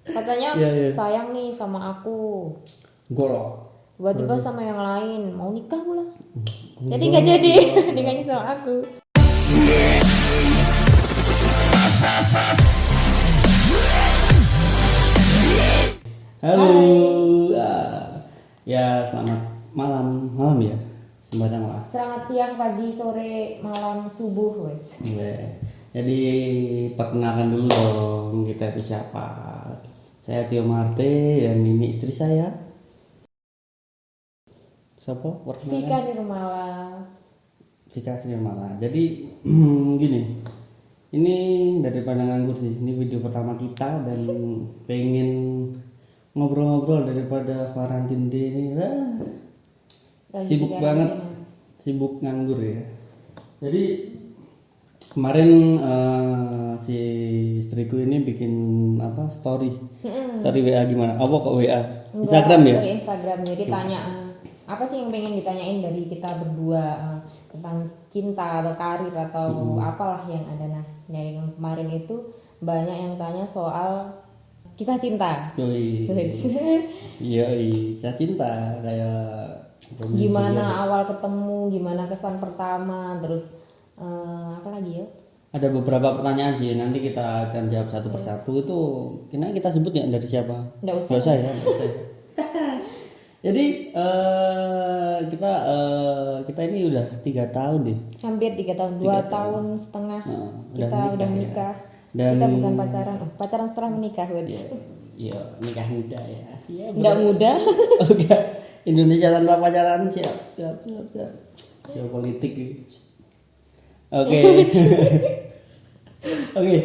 Katanya Iya, iya. sayang nih sama aku. Enggak lah. Tiba-tiba sama yang lain mau nikah pula. Jadi Enggak, nggak jadi enggak. nikahnya sama aku. Halo. Hai. Ya, selamat malam. Malam ya. Sembarang lah. Selamat siang, pagi, sore, malam, subuh, wes. Iya. Jadi perkenalkan dulu dong kita itu siapa. Saya Tio Marte dan ini istri saya. Siapa? Vika Perkenalkan. Nirmala. Vika Nirmala. Jadi gini. Ini daripada nganggur sih. Ini video pertama kita dan pengen ngobrol-ngobrol daripada karantina ini. Lagi Sibuk di banget, karantina. sibuk nganggur ya. Jadi kemarin si istriku ini bikin apa story WA gimana? Apa kok WA? Instagram ya? Dari Instagram. Jadi tanya apa sih yang pengen ditanyain dari kita berdua, tentang cinta atau karir atau apalah yang ada. Nah, yang kemarin itu banyak yang tanya soal kisah cinta. Yoi, saya cinta kayak Romeo and Gimana Juliet. awal ketemu, gimana kesan pertama, terus apa lagi ya? Ada beberapa pertanyaan sih, nanti kita akan jawab satu persatu. Itu kena kita sebut ya dari siapa? Nggak usah. Nggak usah ya, nggak usah. Jadi kita ini udah 3 tahun deh. Hampir 3 tahun, 2 tahun setengah kita udah menikah. Dan Kita bukan pacaran, pacaran setelah menikah, wes. ya nikah muda ya. Siap. Nggak mudah. Oke. Indonesia tanpa pacaran siap. Geopolitik. Oke. Oke.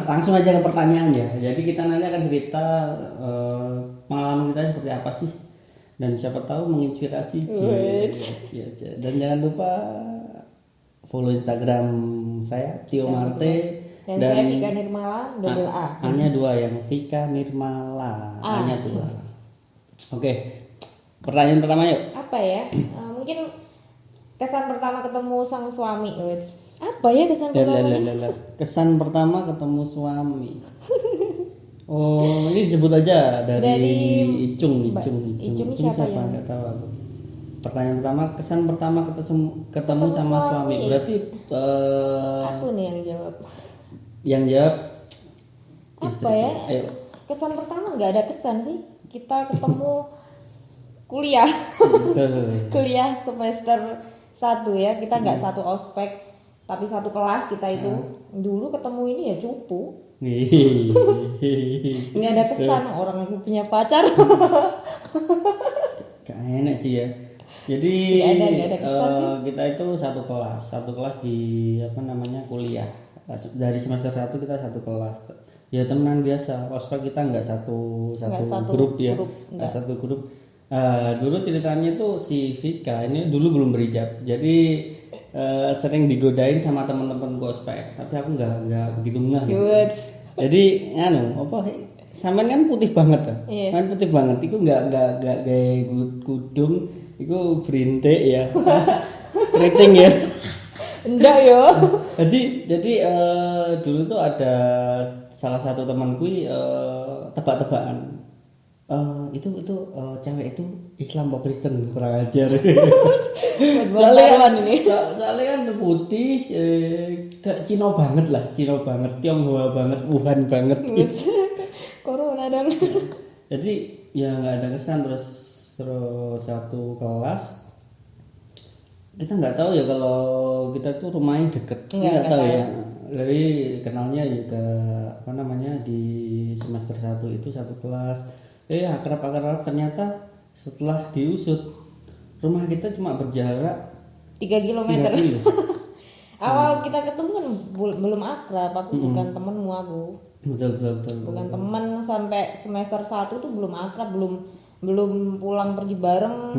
Langsung aja ke pertanyaan ya. Jadi kita nanti akan cerita pengalaman kita seperti apa sih, dan siapa tahu menginspirasi. Ya. Dan jangan lupa follow Instagram saya Tio Marte Dan saya Vika Nirmala, double A. A-nya 2 yang Vika Nirmala. A-nya 2. Oke. Pertanyaan pertama yuk. Apa ya? Mungkin kesan pertama ketemu sang suami, wes. Apa ya kesan pertama? Kesan pertama ketemu suami. Oh, ini disebut aja dari Icung siapa ya? Nggak tahu aku. Pertanyaan pertama, kesan pertama ketemu sama suami. Berarti Aku nih yang jawab. yang jawab Apa istri. ya? Ayo. Kesan pertama nggak ada kesan sih. Kita ketemu kuliah. Kuliah semester 1 ya. Kita nggak satu ospek, tapi satu kelas kita itu. Dulu ketemu ini ya cupu. Nggak ada kesan, orang aku punya pacar. Gak enak sih ya. Jadi Nggak ada kesan sih. kita itu satu kelas di apa namanya kuliah. Dari semester 1 kita satu kelas. Ya temenan biasa. Ospek kita nggak satu grup ya. Nggak satu grup. Dulu ceritanya tuh si Vika ini dulu belum berhijab. Jadi sering digodain sama teman-teman gue ospek. Tapi aku nggak begitu ngeh. Jadi sampean kan putih banget kan? Iya. Kan putih banget. Iku nggak kayak kudung. Iku berintik ya. Keriting ya. Enggak yo. Jadi dulu tuh ada salah satu temanku tebak-tebakan. Itu cewek itu Islam apa Kristen, kurang ajar. Soalnya kan putih, kayak Cina banget, Tionghoa banget, Wuhan banget. Corona dong. Jadi ya nggak ada kesan. Terus satu kelas kita nggak tahu ya kalau kita tuh rumahnya deket, nggak tahu ya. Jadi kenalnya ya ke apa namanya di semester 1 itu satu kelas. Akrab ternyata setelah diusut rumah kita cuma berjarak 3 kilometer. Awal kita ketemu kan belum akrab, aku bukan temenmu aku. Betul. Bukan teman, sampai semester 1 tuh belum akrab, belum pulang pergi bareng.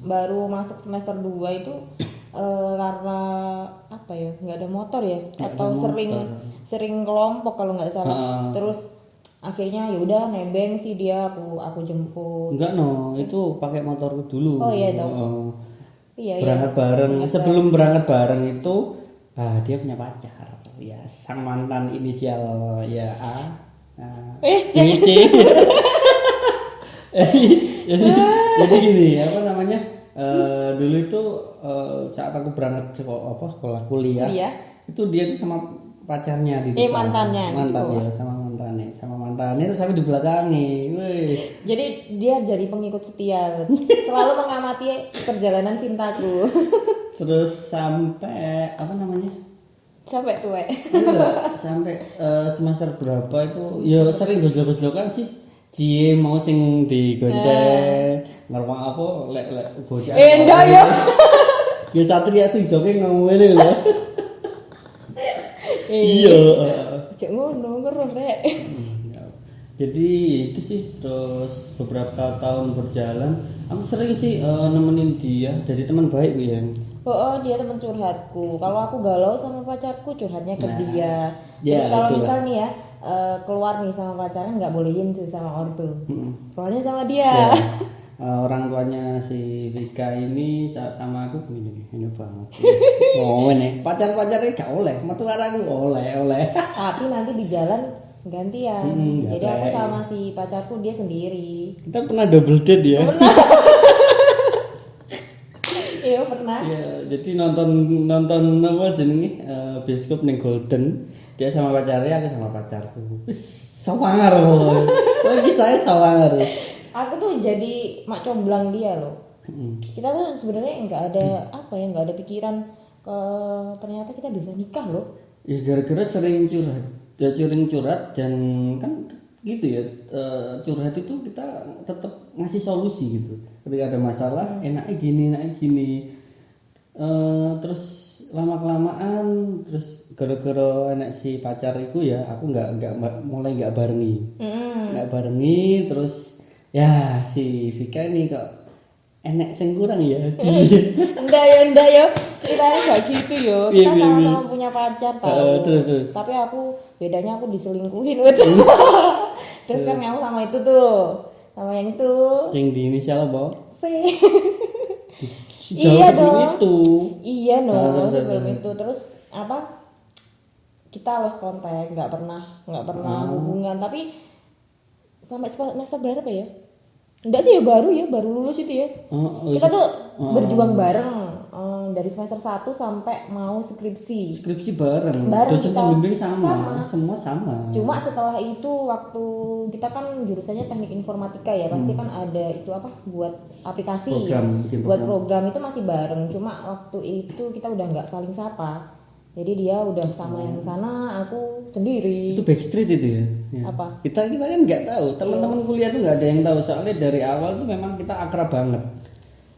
Baru masuk semester 2 itu karena apa ya, nggak ada motor ya, atau sering kelompok kalau nggak salah. Terus akhirnya ya udah nebeng sih dia, aku jemput. Enggak itu pakai motorku dulu. Oh iya dong. Berangkat bareng. Sebelum berangkat bareng itu dia punya pacar ya, sang mantan inisial ya A. Nah, jangan. Jadi gini, apa namanya? Dulu itu saat aku berangkat sekolah kuliah, itu dia tuh sama pacarnya di depan. Mantannya sama mantannya terus aku di belakangnya. Jadi dia jadi pengikut setia, selalu mengamati perjalanan cintaku. Terus sampai apa namanya? Sampai tua. Sampai semester berapa itu ya sering gojol-gojlokan sih. Cie mau sing digonceng ngerwang apa lek bocah. Enggak ya. Ya Satria sing joge ngomongin lho. Iya. Cek ngono terus rek. Jadi itu sih terus beberapa tahun berjalan aku sering sih nemenin dia jadi teman baik Bu ya. Dia teman curhatku. Kalau aku galau sama pacarku curhatnya ke dia. Terus kalau misal nih ya keluar nih sama pacarnya nggak bolehin sih sama ortu. Keluarnya sama dia. Orang tuanya si Vika ini sama aku ini banget. Ngomong nih pacar-pacarnya gak oleh, metu aku oleh. Tapi nanti di jalan gantian. Jadi aku sama si pacarku dia sendiri. Kita pernah double date ya. Iya pernah. Iya, jadi nonton apa jenenge bioskop ning Golden. Dia sama pacarnya, aku sama pacarku. Wis sawangar loh. Lagi saya sawangar. Aku tuh jadi mak comblang dia loh. Kita tuh sebenarnya nggak ada pikiran ternyata kita bisa nikah loh. Ya gara-gara sering curhat dan kan gitu ya curhat itu kita tetap ngasih solusi gitu. Ketika ada masalah enaknya gini. Terus lama-kelamaan terus gara-gara anak si pacariku ya aku mulai nggak barengi terus ya si Vika ini kok enek sing kurang ya. Enggak ya ceritanya gak gitu yo. Kita sama-sama punya pacar tahu. Tapi aku bedanya aku diselingkuhin. Terus kan aku sama itu tuh sama yang itu yang di inisial apa? V. Iya dong. Iya dong sebelum itu terus apa kita lost contact nggak pernah hubungan tapi sampai semester berapa ya? Enggak sih ya baru lulus itu ya. Kita tuh berjuang bareng dari semester 1 sampai mau skripsi bareng dosen pembimbing sama. Semua sama. Cuma setelah itu waktu kita kan jurusannya teknik informatika ya pasti kan ada itu apa buat aplikasi program itu masih bareng cuma waktu itu kita udah nggak saling sapa jadi dia udah sama yang sana aku sendiri. Itu backstreet itu ya. Apa kita kan nggak tahu teman-teman kuliah tuh nggak ada yang tahu soalnya dari awal tuh memang kita akrab banget.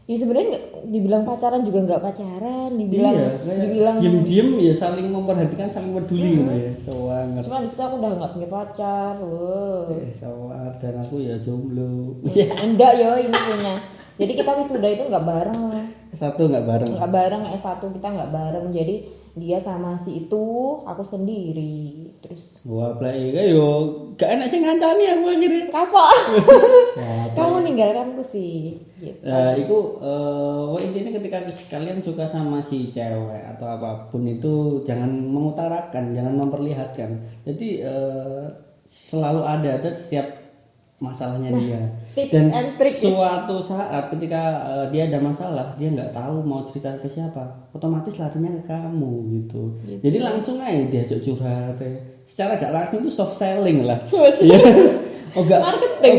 Ya sebenarnya dibilang pacaran juga nggak pacaran, dibilang diem ya saling memperhatikan, saling peduli gitu ya. Soalnya. Cuma di situ aku udah nggak punya pacar, soalnya dan aku ya jomblo. Enggak yo ini punya. Jadi kita wisuda itu nggak bareng. S1 nggak bareng. S1 kita nggak bareng. Jadi dia sama si itu, aku sendiri. Terus wah play yo gak enak sih ngancani aku akhirnya. Kapok. Kamu ninggalkanku sih. Gitu. Nah, itu intinya ketika kalian suka sama si cewek atau apapun itu jangan mengutarakan, jangan memperlihatkan. Jadi selalu ada setiap masalahnya dia. Dan suatu saat ketika dia ada masalah, dia nggak tahu mau cerita ke siapa, otomatis larinya ke kamu gitu. Jadi langsung aja diajak curhat. Secara gak langsung itu soft selling lah. Marketing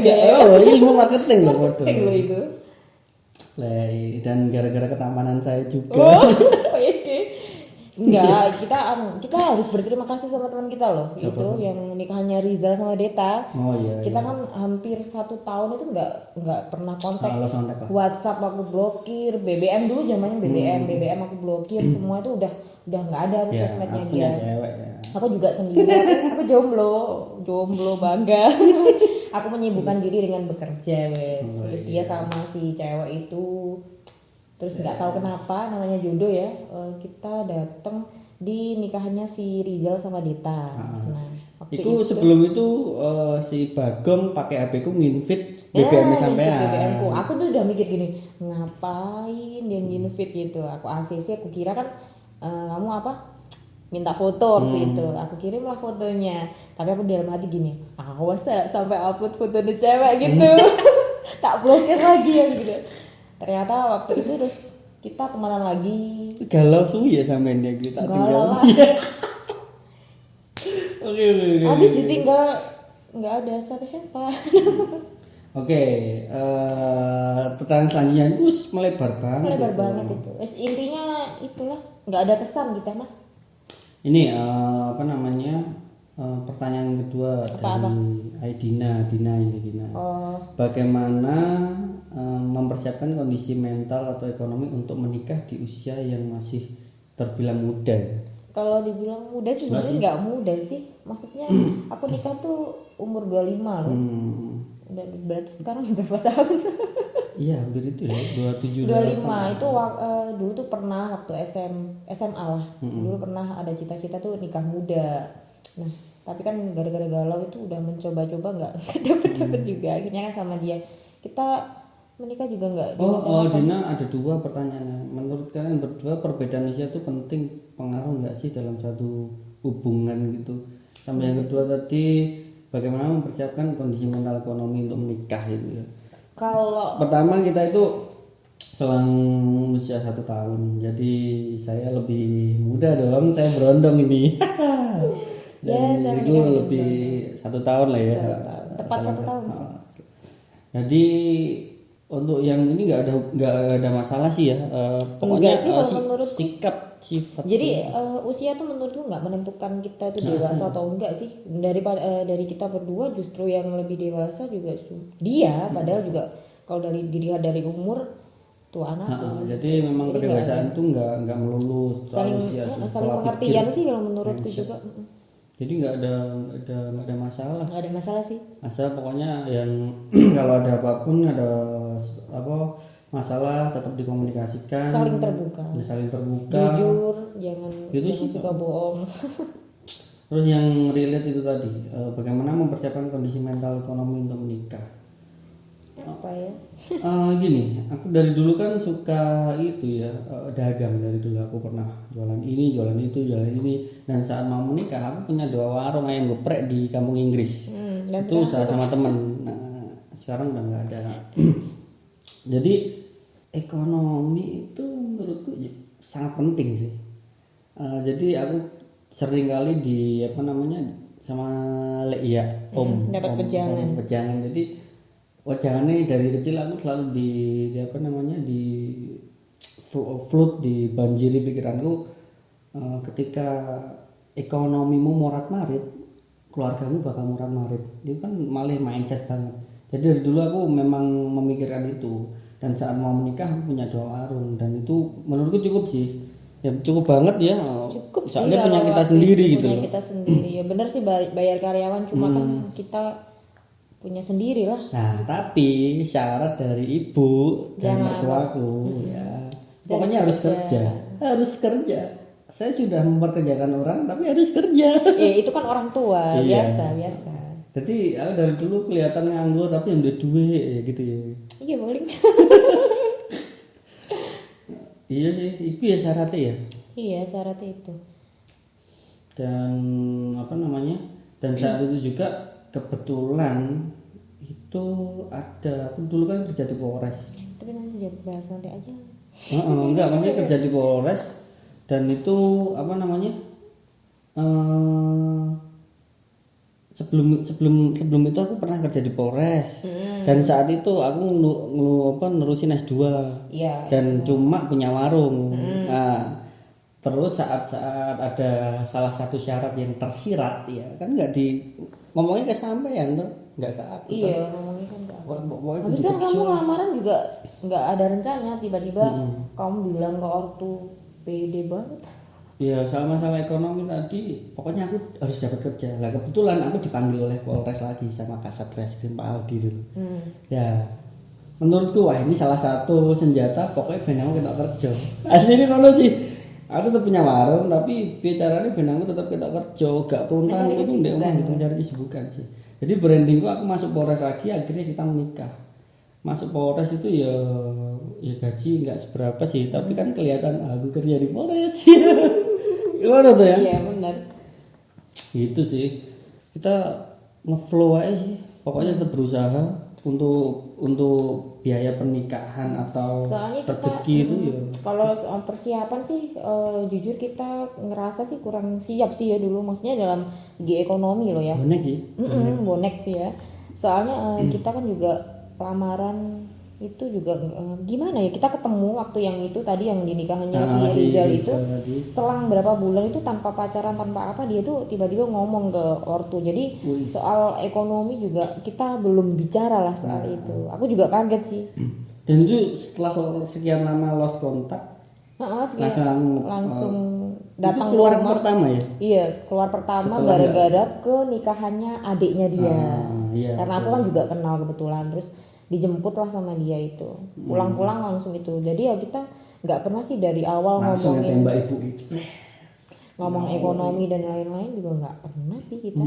ilmu marketing loh itu. Dan gara-gara ketampanan saya juga. Enggak, kita harus berterima kasih sama teman kita loh. Siapa itu yang nikahannya Rizal sama Deta. Kita kan hampir 1 tahun itu nggak pernah kontak. WhatsApp aku blokir, BBM dulu zamannya BBM aku blokir, semua itu udah nggak ada sosmednya dia. Aku juga sendiri, aku jomblo bangga. Aku menyibukkan diri dengan bekerja, Terus dia sama si cewek itu. Terus nggak tahu kenapa namanya jodoh ya kita datang di nikahannya si Rizal sama Deta. Itu sebelum itu si Bagong pakai HP ku nginvit BBM sampean. Aku tuh udah mikir gini ngapain dia nginvit gitu. Aku ACC aku kira kan kamu apa minta foto waktu itu. Aku kirimlah fotonya, tapi aku dalam hati gini, awas ya sampai upload foto di cewek gitu. Tak blokir lagi ya gitu. Ternyata waktu itu terus kita temenan lagi. Galau suwi ya sampean dia gitu, tak tinggal. Oke. Habis ditinggal nggak ada siapa-siapa. Oke, pertanyaan selanjutnya itu melebar banget. Melebar banget itu. Intinya itulah, nggak ada kesan kita mah. Ini pertanyaan kedua dari Aidina, Dina. Bagaimana mempersiapkan kondisi mental atau ekonomi untuk menikah di usia yang masih terbilang muda? Kalau dibilang muda sebenarnya nggak muda sih. Maksudnya aku nikah tuh umur 25 loh. Udah berarti sekarang berapa tahun? Iya, hampir itu ya, 27 25 itu dulu tuh pernah waktu SMA lah. Dulu pernah ada cita-cita tuh nikah muda. Nah, tapi kan gara-gara galau itu udah mencoba-coba nggak dapet juga. Akhirnya kan sama dia kita menikah juga nggak. Dina, ada dua pertanyaan. Menurut kalian berdua perbedaan usia itu penting, pengaruh nggak sih dalam satu hubungan gitu? Sama yang kedua tadi, bagaimana mempersiapkan kondisi mental ekonomi untuk menikah gitu ya? Kalau pertama kita itu selang usia 1 tahun, jadi saya lebih muda dong, saya berondong ini. Dan istriku lebih 1 tahun lah ya. Tepat 1 tahun. Jadi untuk yang ini nggak ada masalah sih ya. Pokoknya sikap sifat. Jadi usia tuh menurutku nggak menentukan kita itu dewasa atau enggak sih. Dari kita berdua justru yang lebih dewasa juga dia, padahal juga kalau dilihat dari umur tuh anak. Jadi memang kedewasaan tuh nggak melulu saling usia, saling pengertian sih kalau menurutku juga. Jadi nggak ada masalah. Nggak ada masalah sih. Asal pokoknya yang kalau ada apapun, ada masalah tetap dikomunikasikan. Saling terbuka. Jujur, jangan suka bohong. Terus yang relate itu tadi, bagaimana mempersiapkan kondisi mental ekonomi untuk menikah? Apa ya? Gini, aku dari dulu kan suka itu ya, dagang. Dari dulu aku pernah jualan ini, jualan itu, jualan ini. Dan saat mau menikah aku punya 2 warung ayam geprek di kampung Inggris. Itu usaha sama temen. Nah, sekarang udah nggak ada. Jadi ekonomi itu menurutku sangat penting sih. Jadi aku sering kali sama dapat pejangan. Jadi wajangannya dari kecil aku selalu di float, dibanjiri pikiranku, ketika ekonomimu morat-marit, keluargamu bakal morat-marit. Itu kan malah mindset banget. Jadi dari dulu aku memang memikirkan itu, dan saat mau menikah aku punya 2 warung, dan itu menurutku cukup sih. Ya cukup banget ya. Cukup soalnya sih, punya kita sendiri gitu loh. Kita sendiri. Ya benar sih, bayar karyawan, cuma kan kita punya sendiri lah. Nah, tapi syarat dari ibu dan mertuaku ya. Pokoknya harus kerja. Saya sudah memperkerjakan orang, tapi harus kerja. Itu kan orang tua, biasa. Jadi aku dari dulu kelihatan nganggur tapi yang duit ya gitu ya. Iya paling. Iya sih, itu ya syaratnya ya. Iya, syaratnya itu. Dan Dan saat itu juga kebetulan itu aku dulu kan kerja di Polres. Tapi nanti bahas nanti aja. Enggak, maksudnya kerja di Polres, dan itu sebelum itu aku pernah kerja di Polres. Dan saat itu aku nerusin S2. Dan cuma punya warung. Nah, terus saat ada salah satu syarat yang tersirat ya, kan nggak ngomongnya ke sampean tuh, nggak ke aku. Iya, ngomongnya kan ke aku. Habis kan kamu lamaran juga nggak ada rencana, tiba-tiba kamu bilang ke ortu, pede banget. Iya, soal masalah ekonomi tadi, pokoknya aku harus dapat kerja. Lah kebetulan aku dipanggil oleh Polres lagi sama Kasat Reskrim Pak Aldi dulu. Ya, menurutku wah ini salah satu senjata, pokoknya ben aku ketok kerja. Aslinya ngono sih. Aku tetap punya warung, tapi bicaranya ben aku tetap ketok kerja, gak peruntan itu ndek omah gitu, cari kesibukan sih. Jadi brandingku aku masuk Polres lagi, akhirnya kita menikah. Masuk Polres itu ya gaji nggak seberapa sih, tapi kan kelihatan aku kerja di Polres. Gimana tuh ya? Iya benar. Gitu sih. Kita ngeflow aja sih. Pokoknya tetap berusaha untuk biaya pernikahan atau Soalnya rezeki itu ya. Kalau soal persiapan sih jujur kita ngerasa sih kurang siap sih ya dulu, maksudnya dalam segi ekonomi loh ya. Bonek sih. Bonek sih ya. Soalnya kita kan juga lamaran itu juga gimana ya, kita ketemu waktu yang itu tadi yang di nikahannya si Rizal itu selang berapa bulan itu tanpa pacaran tanpa apa, dia tuh tiba-tiba ngomong ke ortu. Jadi soal ekonomi juga kita belum bicara lah soal itu. Aku juga kaget sih. Dan itu setelah sekian lama lost kontak langsung datang keluar pertama ya. Iya, keluar pertama gara-gara ke nikahannya adiknya dia. Iya, karena aku kan juga kenal kebetulan, terus dijemput lah sama dia itu, pulang-pulang langsung itu. Jadi ya kita nggak pernah sih dari awal langsung ngomongin tembak ibu ngomong ekonomi dan lain-lain juga nggak pernah sih kita.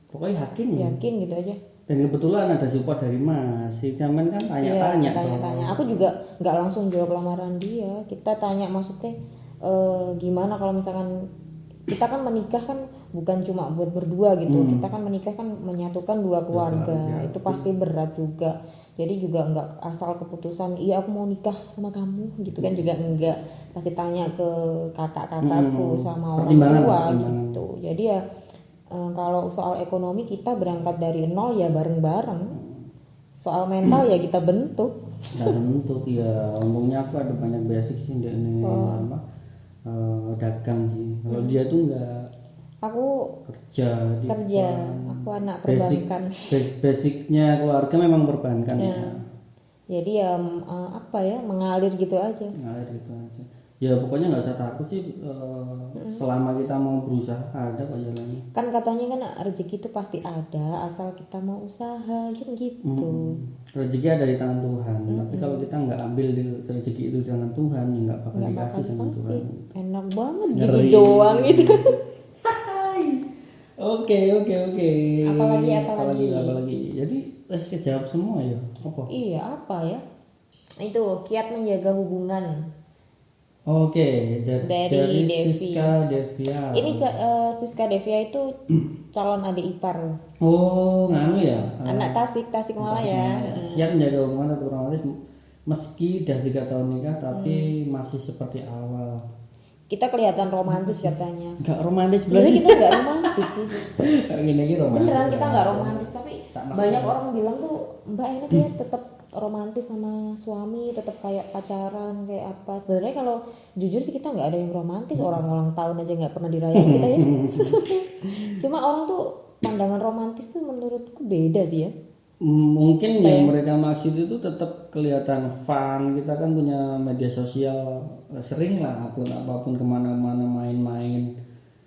Pokoknya yakin gitu aja. Dan kebetulan ada support dari Mas. Si Kamen kan tanya-tanya. Aku juga nggak langsung jawab lamaran dia. Kita tanya maksudnya gimana kalau misalkan kita kan menikah kan bukan cuma buat berdua gitu. Kita kan menikah kan menyatukan dua keluarga. Itu pasti berat juga. Jadi juga nggak asal keputusan iya aku mau nikah sama kamu gitu kan, juga enggak, pasti tanya ke kakak-kakakku sama orang tua gitu. Jadi ya kalau soal ekonomi kita berangkat dari nol ya bareng-bareng. Soal mental ya kita bentuk. Ya untungnya aku ada banyak basic sih ini dagang sih. Kalau dia tuh enggak. Aku kerja, aku anak perbankan. Basicnya keluarga memang perbankan ya. Jadi ya mengalir gitu aja. Ya pokoknya nggak usah takut sih, selama kita mau berusaha ada kok jalannya. Kan katanya kan rezeki itu pasti ada asal kita mau usaha kan gitu. Rezeki ada di tangan Tuhan, tapi kalau kita nggak ambil rezeki itu di tangan Tuhan ya nggak bakal dikasih sama Tuhan. Enak banget gini doang gitu. Oke. Apalagi. Jadi kejawab semua ya. Apa? Iya, apa ya? Itu kiat menjaga hubungan. Oke, dari Devi. Siska Devia. Ini Siska Devia itu calon adik ipar. Oh, nganu ya. Anak Tasik Malaya. Kiat menjaga hubungan tetap romantis meski udah 3 tahun nikah tapi masih seperti awal. Kita kelihatan romantis katanya. Enggak romantis sebenarnya kita enggak romantis sih. Gini romantis. Beneran kita enggak romantis, tapi banyak orang bilang tuh Mbak enak ya tetap romantis sama suami, tetap kayak pacaran kayak apa. Sebenarnya kalau jujur sih kita nggak ada yang romantis, orang ulang tahun aja nggak pernah dirayain kita ya. Cuma orang tuh pandangan romantis tuh menurutku beda sih ya. Mungkin yang mereka maksud itu tetap kelihatan fun. Kita kan punya media sosial, sering lah upload apapun kemana-mana main-main.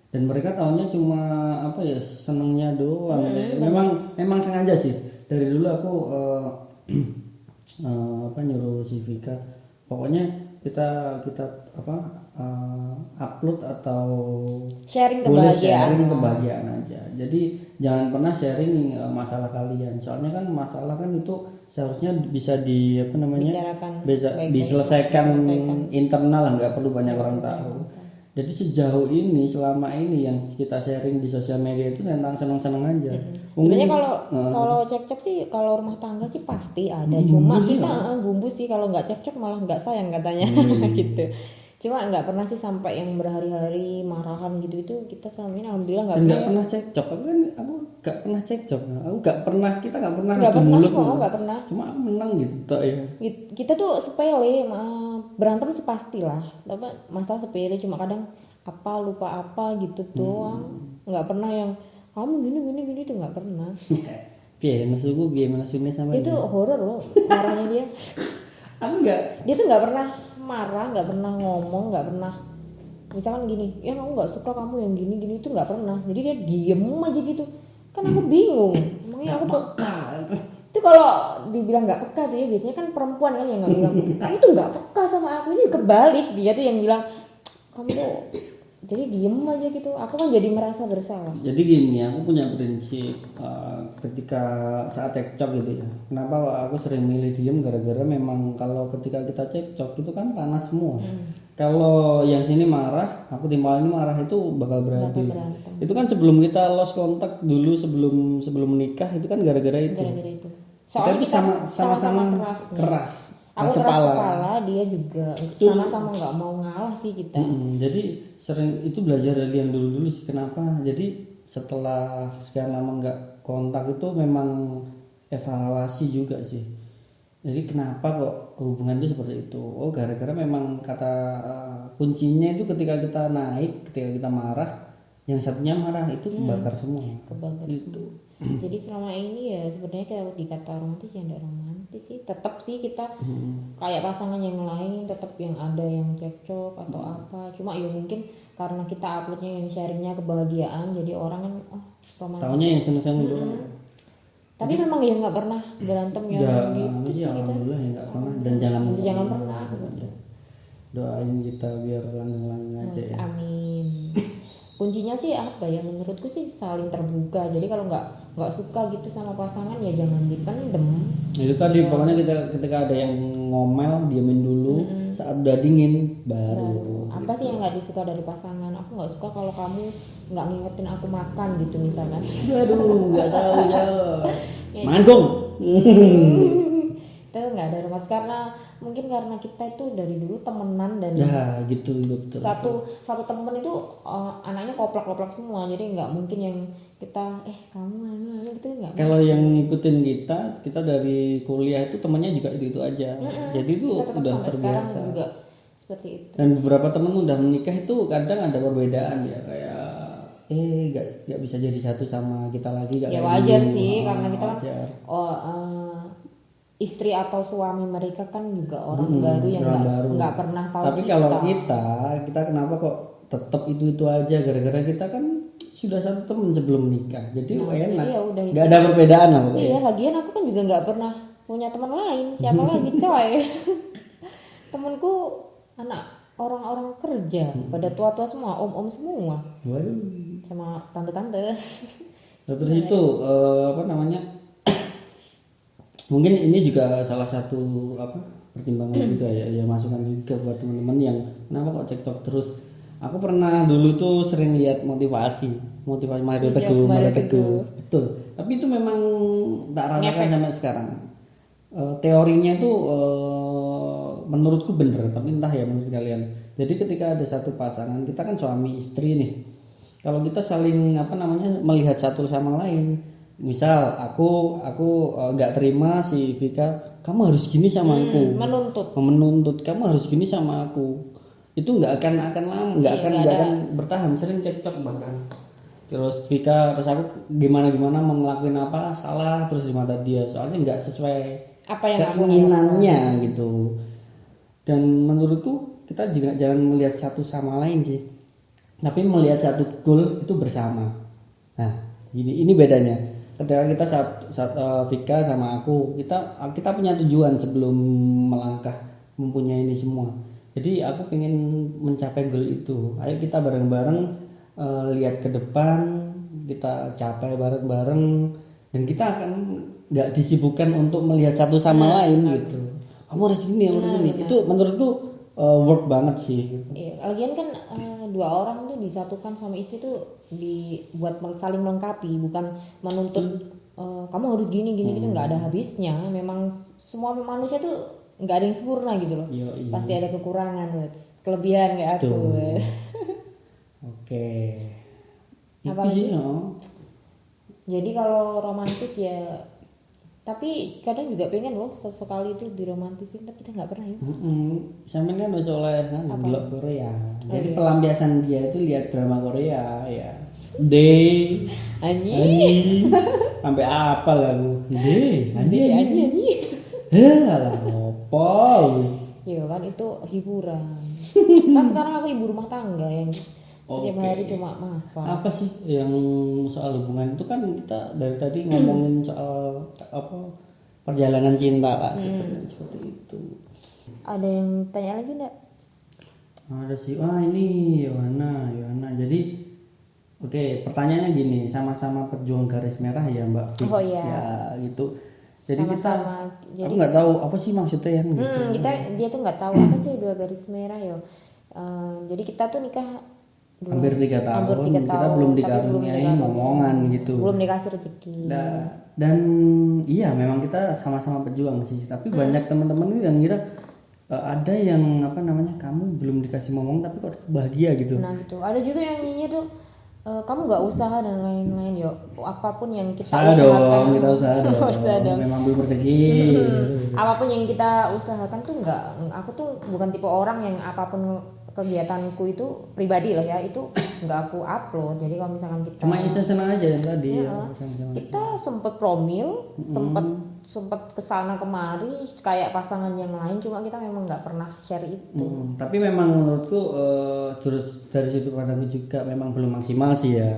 Dan mereka tahunya cuma senengnya doang. Memang sengaja sih. Dari dulu aku nyuruh si Vika, pokoknya kita upload atau sharing kebahagiaan aja. Jadi jangan pernah sharing masalah kalian. Soalnya kan masalah kan itu seharusnya bisa diselesaikan internal lah, nggak perlu banyak orang tahu. Jadi sejauh ini selama ini yang kita sharing di sosial media itu tentang senang-senang aja. Sebenarnya kalau cekcok sih kalau rumah tangga sih pasti ada. Cuma kita bumbu sih kalau nggak cekcok malah nggak sayang katanya gitu. Cuma nggak pernah sih sampai yang berhari-hari marahan gitu itu kita selama ini alhamdulillah nggak pernah cekcok. Aku nggak pernah cekcok. Kita nggak pernah mulut. Nggak pernah. Cuma aku menang gitu tak ya. Kita tuh sepele, berantem sih pasti lah. Tapi masalah sepele cuma kadang lupa apa gitu doang. Nggak pernah yang kamu gini tuh nggak pernah. Gimana nasuhnya sama itu horor loh marahnya dia. Dia tuh nggak pernah marah, nggak pernah ngomong, nggak pernah misalkan gini ya kamu nggak suka kamu yang gini itu nggak pernah. Jadi dia diem aja gitu kan. Aku bingung emangnya aku itu kalau dibilang nggak peka tuh ya biasanya kan perempuan kan yang nggak bilang kamu tuh nggak peka sama aku. Ini kebalik, dia tuh yang bilang kamu tuh jadi diem aja gitu. Aku kan jadi merasa bersalah. Jadi gini, aku punya prinsip ketika saat cekcok gitu ya. Kenapa aku sering milih diem, gara-gara memang kalau ketika kita cekcok itu kan panas semua. Kalau yang sini marah, aku timbal ini marah, itu bakal berantem. Itu kan sebelum kita lost kontak dulu, sebelum menikah, itu kan gara-gara itu. Soalnya kita sama-sama keras. Aku keras kepala, dia juga sama-sama nggak mau ngalah sih kita. Jadi sering itu belajar dari yang dulu-dulu sih. Kenapa? Jadi setelah sekian lama nggak kontak itu memang evaluasi juga sih. Jadi kenapa kok hubungan itu seperti itu? Oh, gara-gara memang kata kuncinya itu ketika kita naik, ketika kita marah, yang satunya marah itu kebakar semua. Kebakar itu. Jadi selama ini ya sebenarnya kalau dikata romantis ya enggak romantis sih. Tetap sih kita kayak pasangan yang lain, tetap yang ada yang cekcok atau apa. Cuma ya mungkin karena kita uploadnya yang sharingnya kebahagiaan, jadi orang kan romantis. Taunya yang seneng-seneng doang. Tapi memang ya nggak pernah berantem ya gitu sih kita. Alhamdulillah ya nggak pernah, dan jangan pernah. Doain kita biar langgeng-langgeng aja ya. Amin. Kuncinya sih apa ya, menurutku sih saling terbuka. Jadi kalau nggak suka gitu sama pasangan ya jangan dipendem. Itu tadi pokoknya ketika ada yang ngomel diamin dulu, saat udah dingin baru. Apa sih yang nggak disuka dari pasangan? Aku nggak suka kalau kamu nggak ngingetin aku makan gitu misalkan. Aduh, nggak tahu ya. Manggung. Itu nggak ada romantis karena mungkin karena kita itu dari dulu temenan dan ya gitu betul. Satu temen itu anaknya koplak semua, jadi nggak mungkin yang kita kamu gitu nggak. Kalau yang ngikutin kita dari kuliah itu temennya juga itu aja. Jadi itu udah terbiasa. Juga seperti itu. Dan beberapa temen udah menikah itu kadang ada perbedaan ya, kayak nggak bisa jadi satu sama kita lagi. Ya wajar sih karena kita kan istri atau suami mereka kan juga orang baru yang nggak pernah tahu. Tapi kalau kita kenapa kok tetap itu aja, gara-gara kita kan sudah satu teman sebelum nikah, jadi enak. Iya, nggak ada perbedaan apa kayak. Iya, lagian aku kan juga nggak pernah punya teman lain, siapa lagi coy. Temenku anak orang-orang kerja, pada tua-tua semua, om-om semua. Waduh. Sama tante-tante. Terus itu mungkin ini juga salah satu pertimbangan juga ya masukan juga buat teman-teman yang kenapa kok cekcok terus. Aku pernah dulu tuh sering lihat motivasi Mario Teguh, betul. Tapi itu memang tak rasakan sampai sekarang. Teorinya itu menurutku bener, tapi entah ya menurut kalian. Jadi ketika ada satu pasangan, kita kan suami istri nih. Kalau kita saling melihat satu sama lain, misal aku nggak terima si Vika, kamu harus gini sama aku, menuntut kamu harus gini sama aku, itu nggak akan lama, nggak akan bertahan, sering cekcok bahkan. Terus Vika, terus aku gimana mau ngelakuin apa salah terus di mata dia, soalnya nggak sesuai apa yang keinginannya gitu. Dan menurutku kita juga jangan melihat satu sama lain sih, tapi melihat satu goal itu bersama. Nah ini bedanya. Ketika kita saat Vika sama aku, kita punya tujuan sebelum melangkah mempunyai ini semua. Jadi aku pengen mencapai goal itu. Ayo kita bareng-bareng lihat ke depan, kita capai bareng-bareng, dan kita akan nggak disibukkan untuk melihat satu sama lain gitu. Kamu harus gini, Itu menurutku work banget sih. Iya, lagian kan dua orang tuh disatukan suami istri tuh dibuat saling melengkapi, bukan menuntut kamu harus gini gitu, nggak ada habisnya. Memang semua manusia tuh nggak ada yang sempurna gitu loh. Iya. Pasti ada kekurangan, kelebihan kayak aku. Oke. Apalagi jadi kalau romantis ya, tapi kadang juga pengen loh sesekali itu diromantisin, tapi kita nggak pernah ya. Sampai kan soalnya blog Korea. Jadi pelampiasan dia itu lihat drama Korea ya. Ani. Sampai apa lagu? Ani. Lah opo. Iya kan itu hiburan. Kan sekarang aku ibu rumah tangga yang setiap hari cuma masak. Apa sih yang soal hubungan itu kan kita dari tadi ngomongin soal perjalanan cinta lah seperti itu. Ada yang tanya lagi enggak? ada sih, wah ini Yohana. Jadi oke, pertanyaannya gini, sama-sama pejuang garis merah ya Mbak Fik? Oh iya. Ya gitu. Jadi Sama-sama. aku nggak tahu apa sih maksudnya kan gitu. Dia tuh nggak tahu apa sih 2 garis merah ya. Jadi kita tuh nikah Hampir 3 tahun, kita belum dikaruniai momongan gitu. Belum dikasih rezeki. Dan iya memang kita sama-sama pejuang sih, tapi banyak teman-teman yang ngira ada yang apa namanya, kamu belum dikasih momong tapi kok tetap bahagia gitu. Nah gitu, ada juga yang nyinyir tuh kamu nggak usaha dan lain-lain. Yo, apapun yang kita usahakan, kita usaha dong. Memang belum rezeki. Apapun yang kita usahakan tuh aku tuh bukan tipe orang yang apapun kegiatanku itu pribadi loh ya, itu nggak aku upload. Jadi kalau misalkan kita cuma senang aja yang tadi kita sempet promil, sempet kesana kemari kayak pasangan yang lain, cuma kita memang nggak pernah share itu. Tapi memang menurutku jurus dari situ pandangku juga memang belum maksimal sih ya.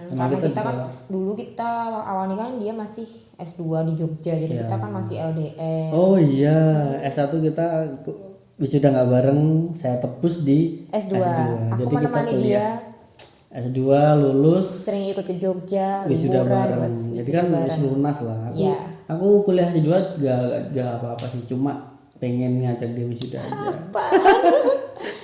Karena kita kan dulu kita awal nikah kan dia masih S2 di Jogja, jadi kita kan masih LDR. Oh iya, S1 kita wisuda nggak bareng, saya tebus di S2. Aku jadi kita menemani kuliah dia. S2 lulus, sering ikut ke Jogja, wisuda bareng. Jadi kan wis lunas lah. Aku kuliah S2 gak apa-apa sih, cuma pengen ngajak dia wisuda aja.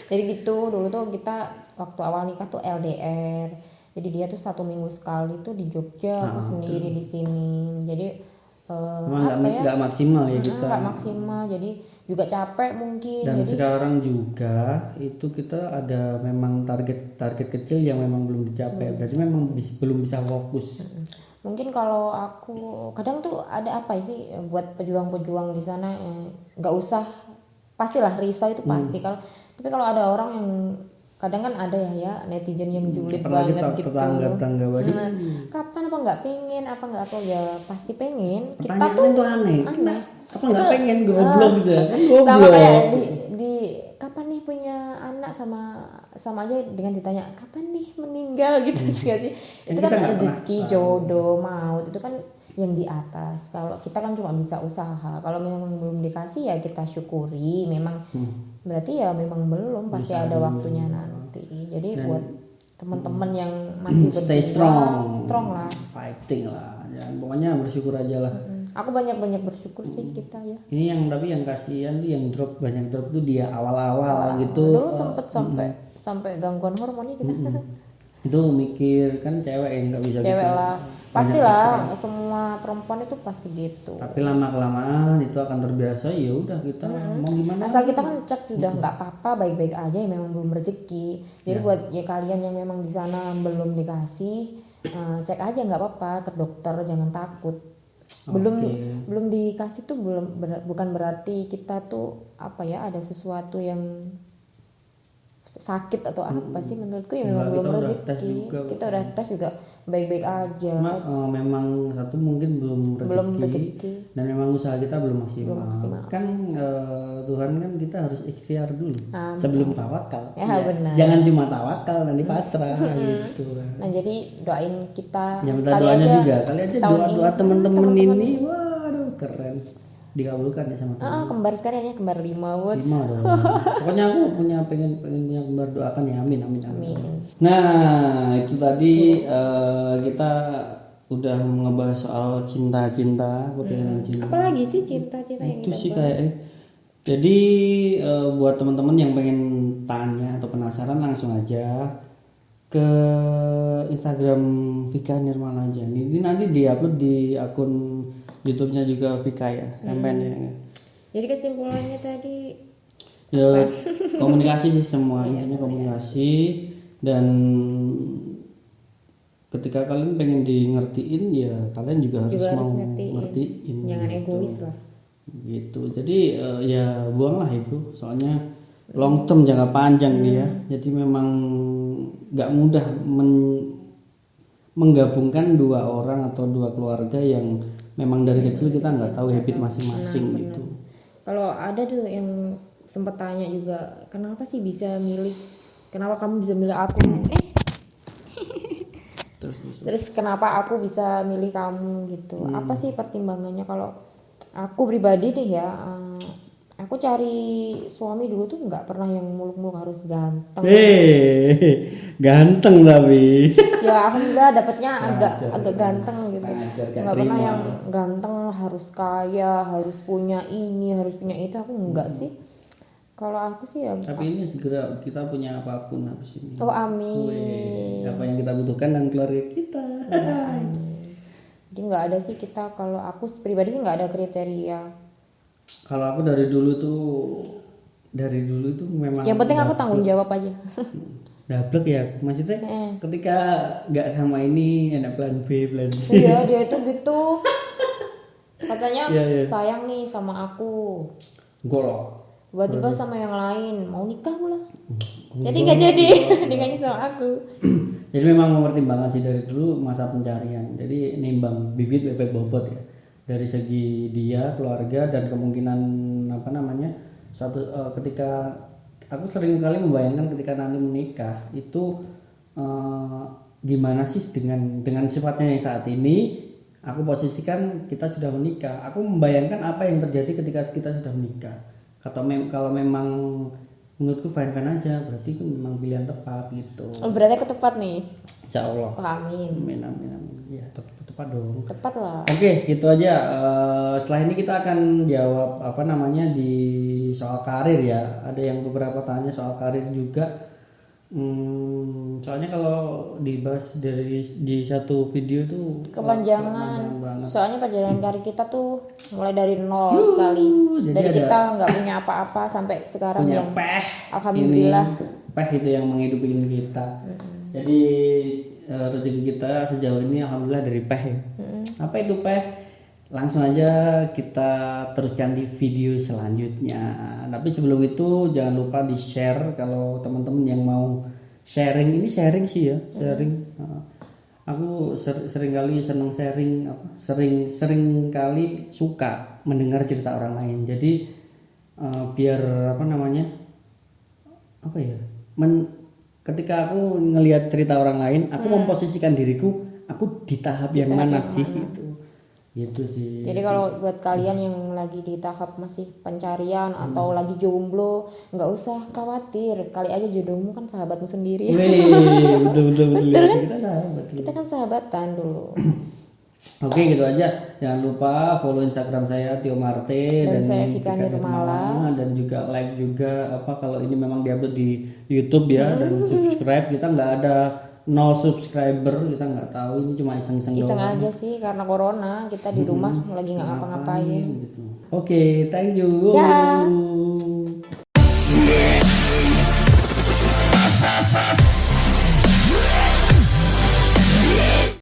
Jadi gitu, dulu tuh kita waktu awal nikah tuh LDR. Jadi dia tuh 1 minggu sekali tuh di Jogja, aku sendiri di sini. Jadi nggak maksimal ya kita. Nggak maksimal, jadi juga capek mungkin. Dan jadi, sekarang juga itu kita ada memang target kecil yang memang belum dicapai. Jadi memang belum bisa fokus. Mungkin kalau aku kadang tuh ada apa sih buat pejuang-pejuang di sana, nggak usah, pastilah risau itu pasti. Tapi kalau ada orang yang kadang kan ada ya netizen yang julid banget gitu. Tetangga Kapan apa nggak pengen apa ya pasti pengen. Kita tuh itu aneh. Apa nggak pengen goblok gitu. Sama kayak di kapan nih punya anak, sama aja dengan ditanya kapan nih meninggal gitu sih. Itu kan rezeki, jodoh, maut itu kan yang di atas. Kalau kita kan cuma bisa usaha. Kalau memang belum dikasih ya kita syukuri. Memang berarti ya memang belum, pasti ada waktunya nanti. Jadi buat teman-teman yang masih stay strong lah, fighting lah. Ya, pokoknya bersyukur aja lah. Aku banyak bersyukur sih kita ya. Ini tapi yang kasihan tuh yang banyak drop tuh dia awal-awal gitu. Dulu sampai gangguan hormonnya kita. Itu mikir kan cewek yang nggak bisa cewek gitu. Lah pastilah semua perempuan itu pasti gitu. Tapi lama kelamaan itu akan terbiasa, ya udah kita mau gimana. Asal kita kan cek sudah nggak apa-apa, baik-baik aja ya, memang belum rezeki. Jadi buat ya kalian yang memang di sana belum dikasih, cek aja nggak apa-apa ke dokter, jangan takut. Belum dikasih tuh bukan berarti kita tuh apa ya ada sesuatu yang sakit atau apa sih. Menurutku ya memang belum rezeki. Kita udah tes juga baik-baik aja. Memang satu mungkin belum rezeki dan memang usaha kita belum maksimal. Kan Tuhan kan kita harus ikhtiar dulu sebelum tawakal. Benar. Jangan cuma tawakal nanti pasrah gitu. Nah jadi doain kita. Ya minta doanya juga. Kali aja doa teman-teman ini, waduh keren. Dikabulkan ya sama Tuhan. Kembar sekalian ya, kembar 5 words. 5 dong. Pokoknya aku pengen punya kembar, doakan ya, amin. Nah itu tadi kita udah ngebahas soal cinta, perjalanan cinta. Apalagi sih cinta yang itu sih kayak. Jadi buat teman-teman yang pengen tanya atau penasaran langsung aja ke Instagram Vika Nirmala aja. Ini nanti diupload di akun YouTube-nya juga Vika ya, MPN ya. Jadi kesimpulannya tadi ya komunikasi sih semua, intinya komunikasi. Dan ketika kalian pengen di ngertiin ya kalian juga harus mau ngertiin. Jangan gitu. Egois lah. Gitu. Jadi ya buanglah itu, soalnya long term jangka panjang dia. Jadi memang nggak mudah menggabungkan 2 orang atau 2 keluarga yang memang dari kecil kita nggak tahu habit masing-masing gitu. Kalau ada tuh yang sempat tanya juga, kenapa sih bisa milih? Kenapa kamu bisa milih aku? Terus kenapa aku bisa milih kamu gitu? Apa sih pertimbangannya? Kalau aku pribadi deh ya, Aku cari suami dulu tuh nggak pernah yang muluk-muluk harus ganteng. Ganteng tapi. Ya alhamdulillah dapatnya agak ganteng gitu. Nggak pernah yang ganteng harus kaya, harus punya ini, harus punya itu. Aku enggak sih. Kalau aku sih ya. Tapi ini segera kita punya apapun habis ini. Oh amin. Apa yang kita butuhkan dan keluarga kita. Ya, amin. Jadi nggak ada sih kita, kalau aku pribadi sih nggak ada kriteria. Kalau aku dari dulu tuh memang. Yang penting aku tanggung jawab aja. Dablek ya maksudnya. Ketika nggak sama ini ada plan B, plan C. Iya dia itu gitu. Katanya sayang nih sama aku. Golok. Tiba-tiba sama yang lain mau nikah pula. Jadi nggak jadi nikahnya sama aku. Jadi memang mempertimbangkan sih dari dulu masa pencarian. Jadi nimbang bibit bebek bobot ya. Dari segi dia, keluarga, dan kemungkinan ketika aku sering kali membayangkan ketika nanti menikah itu gimana sih dengan sifatnya yang saat ini. Aku posisikan kita sudah menikah. Aku membayangkan apa yang terjadi ketika kita sudah menikah. Kalau memang menurutku fine aja, berarti itu memang pilihan tepat gitu. Oh, berarti aku tepat nih. Insya Allah. Amin. Ya tepat dong. Tepat lah. Oke, gitu aja. Setelah ini kita akan jawab di soal karir ya. Ada yang beberapa tanya soal karir juga. Soalnya kalau dibahas di satu video tuh kepanjangan banget. Soalnya perjalanan karir kita tuh mulai dari nol sekali. Dari kita nggak punya apa-apa sampai sekarang punya yang peh. Alhamdulillah. Peh itu yang menghidupi kita. Jadi rezeki kita sejauh ini alhamdulillah dari peh ya. Apa itu peh? Langsung aja kita teruskan di video selanjutnya. Tapi sebelum itu jangan lupa di share kalau teman-teman yang mau sharing. Ini sharing sih ya, sharing. Aku sering kali seneng sharing, sering kali suka mendengar cerita orang lain. Jadi biar ketika aku ngelihat cerita orang lain, aku memposisikan diriku, aku di tahap yang mana sih gitu sih. Jadi kalau buat kalian yang lagi di tahap masih pencarian atau lagi jomblo, nggak usah khawatir, kali aja jodohmu kan sahabatmu sendiri. betul. Kita kan sahabatan dulu. Oke, gitu aja. Jangan lupa follow Instagram saya Tio Marte dan saya Vika Nirmala, dan juga like juga kalau ini memang diupload di YouTube ya, dan subscribe. Kita nggak ada 0 subscriber, kita nggak tahu, ini cuma iseng aja sih karena corona kita di rumah lagi nggak ngapa-ngapain gitu. Oke, thank you.